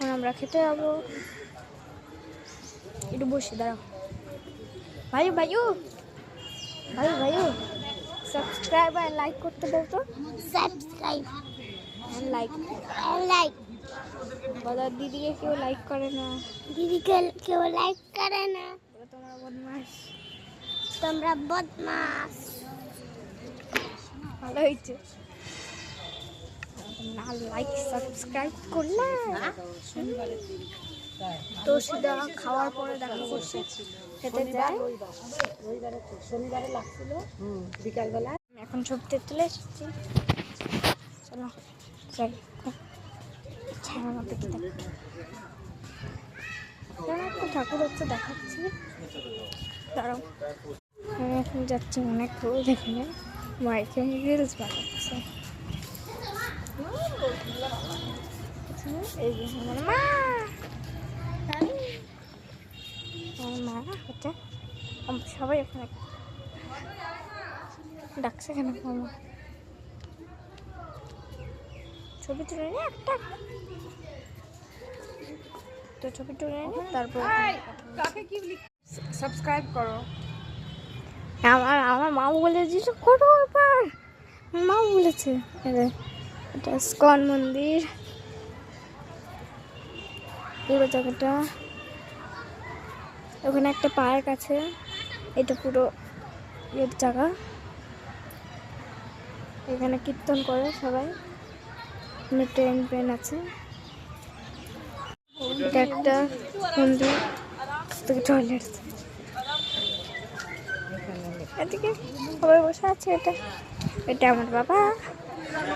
এখন আমরা খেতে যাবো। একটু বসে দাঁড়াও। ভাইও ভাইও ভাইও ভাইও সাবস্ক্রাইব আর লাইক করতে বলতো। সাবস্ক্রাইব লাইক লাইক বলো, দিদিকে কেউ লাইক করে না। দিদিকে কেউ লাইক করে না, তোমরা বদমাস। তোমরা বদমাস। ভালো হয়েছে না, লাইক সাবস্ক্রাইব করলে। তো সেটা খাওয়ার পরে দেখা করছে খেতে যায়। শনিবারে লাগছিল বিকালবেলা। এখন ছবিতে তুলে এসেছি, চলো যাই। ছায়ার মধ্যে কি একটা ঠাকুর হচ্ছে দেখাচ্ছি, দাঁড়াও। আমি এখন যাচ্ছি অনেক রোদ, এখানে মাইকে রিলস বানাচ্ছে। এই যে আমার মা, আমার মা হচ্ছে, সবাই এখানে ডাকছে কেন? আমার ছবি তুলে নি একটা, তো ছবি তুলে নি, তারপর সাবস্ক্রাইব করো। আমার মাও বলে যে করো এবার, মাও বলেছে। এটা ইসকন মন্দির, পুরো জায়গাটা। ওখানে একটা পার্ক আছে, এটা পুরো এর জায়গা। এখানে কীর্তন করে সবাই, ট্রেন ট্রেন আছে। এটা একটা মন্দির, টয়লেট, এদিকে সবাই বসে আছে। এটা আমার বাবা।